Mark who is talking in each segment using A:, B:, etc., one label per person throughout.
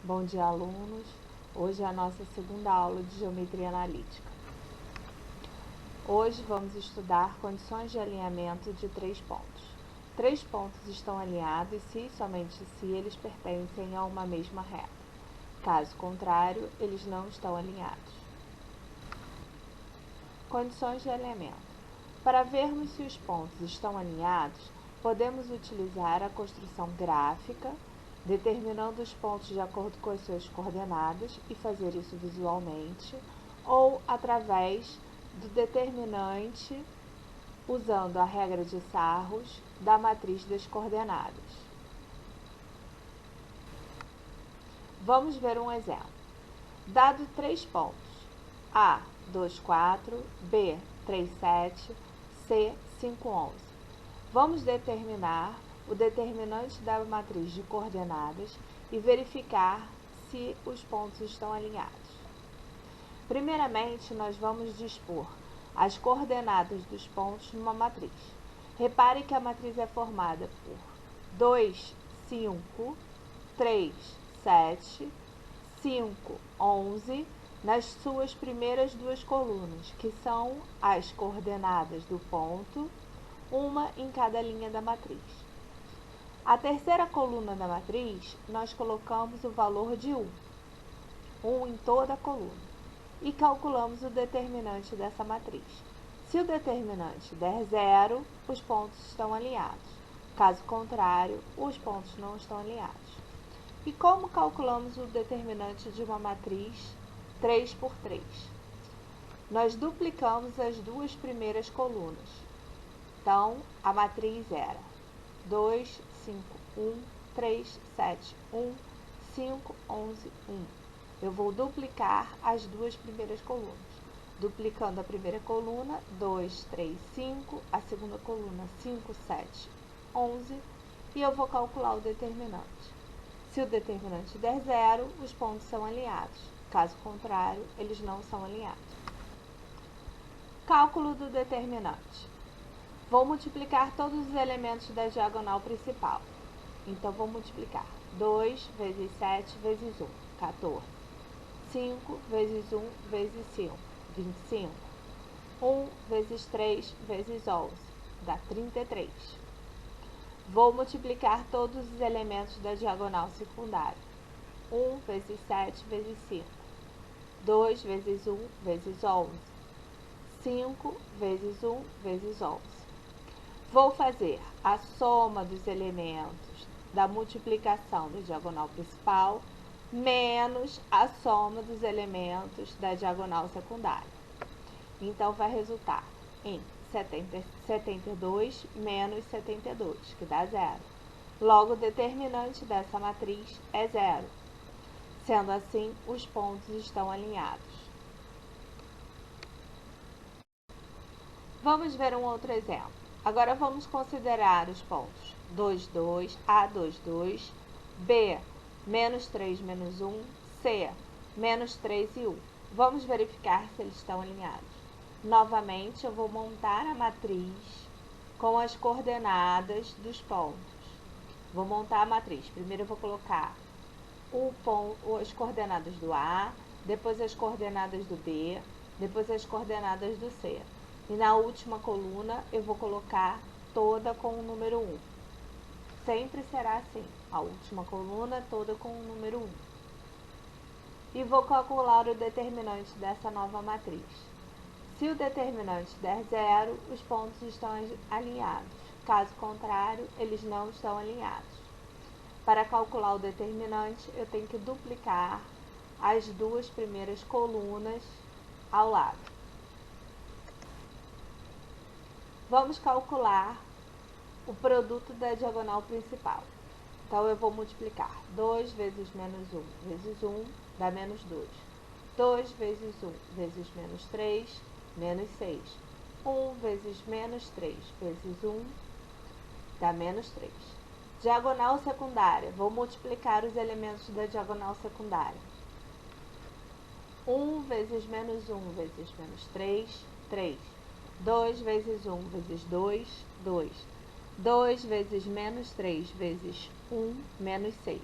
A: Bom dia, alunos! Hoje é a nossa segunda aula de Geometria Analítica. Hoje vamos estudar condições de alinhamento de 3 pontos. 3 pontos estão alinhados se e somente se eles pertencem a uma mesma reta. Caso contrário, eles não estão alinhados. Condições de alinhamento. Para vermos se os pontos estão alinhados, podemos utilizar a construção gráfica, determinando os pontos de acordo com as suas coordenadas e fazer isso visualmente, ou através do determinante usando a regra de Sarros da matriz das coordenadas. Vamos ver um exemplo. Dado 3 pontos, A, 2, 4, B, 3, 7, C, 5, 11. Vamos determinar o determinante da matriz de coordenadas e verificar se os pontos estão alinhados. Primeiramente, nós vamos dispor as coordenadas dos pontos numa matriz. Repare que a matriz é formada por 2, 5, 3, 7, 5, 11, nas suas primeiras duas colunas, que são as coordenadas do ponto, uma em cada linha da matriz. A terceira coluna da matriz, nós colocamos o valor de 1 em toda a coluna, e calculamos o determinante dessa matriz. Se o determinante der 0, os pontos estão alinhados. Caso contrário, os pontos não estão alinhados. E como calculamos o determinante de uma matriz 3 por 3? Nós duplicamos as duas primeiras colunas. Então, a matriz era 2, 5, 1, 3, 7, 1, 5, 11, 1. Eu vou duplicar as duas primeiras colunas. Duplicando a primeira coluna, 2, 3, 5, a segunda coluna, 5, 7, 11, e eu vou calcular o determinante. Se o determinante der 0, os pontos são alinhados. Caso contrário, eles não são alinhados. Cálculo do determinante. Vou multiplicar todos os elementos da diagonal principal. Então, vou multiplicar 2 vezes 7 vezes 1, 14. 5 vezes 1 vezes 5, 25. 1 vezes 3 vezes 11, dá 33. Vou multiplicar todos os elementos da diagonal secundária. 1 vezes 7 vezes 5. 2 vezes 1 vezes 11. 5 vezes 1 vezes 11. Vou fazer a soma dos elementos da multiplicação da diagonal principal menos a soma dos elementos da diagonal secundária. Então, vai resultar em 72 menos 72, que dá 0. Logo, o determinante dessa matriz é 0. Sendo assim, os pontos estão alinhados. Vamos ver um outro exemplo. Agora, vamos considerar os pontos 2, 2, A, 2, 2, B, menos 3, menos 1, C, menos 3 e 1. Vamos verificar se eles estão alinhados. Novamente, eu vou montar a matriz com as coordenadas dos pontos. Vou montar a matriz. Primeiro, eu vou colocar as coordenadas do A, depois as coordenadas do B, depois as coordenadas do C. E na última coluna, eu vou colocar toda com o número 1. Sempre será assim, a última coluna toda com o número 1. E vou calcular o determinante dessa nova matriz. Se o determinante der 0, os pontos estão alinhados. Caso contrário, eles não estão alinhados. Para calcular o determinante, eu tenho que duplicar as duas primeiras colunas ao lado. Vamos calcular o produto da diagonal principal. Então, eu vou multiplicar 2 vezes menos 1 vezes 1, dá menos 2. 2 vezes 1 vezes menos 3, menos 6. 1 vezes menos 3 vezes 1, dá menos 3. Diagonal secundária. Vou multiplicar os elementos da diagonal secundária. 1 vezes menos 1 vezes menos 3, 3. 2 vezes 1 vezes 2, 2. 2 vezes menos 3 vezes 1, menos 6.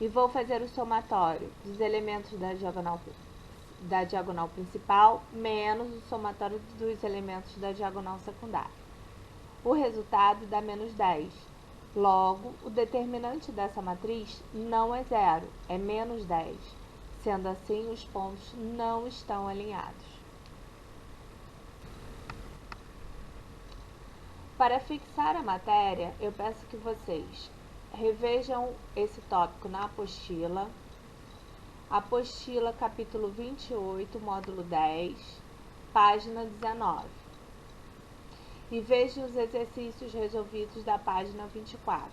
A: e vou fazer o somatório dos elementos da diagonal principal menos o somatório dos elementos da diagonal secundária. O resultado dá menos 10. Logo, o determinante dessa matriz não é zero, é menos 10. Sendo assim, os pontos não estão alinhados. Para fixar a matéria, eu peço que vocês revejam esse tópico na apostila capítulo 28, módulo 10, página 19. E vejam os exercícios resolvidos da página 24,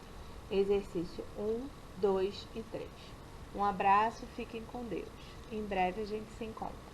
A: exercício 1, 2 e 3. Um abraço, fiquem com Deus. Em breve a gente se encontra.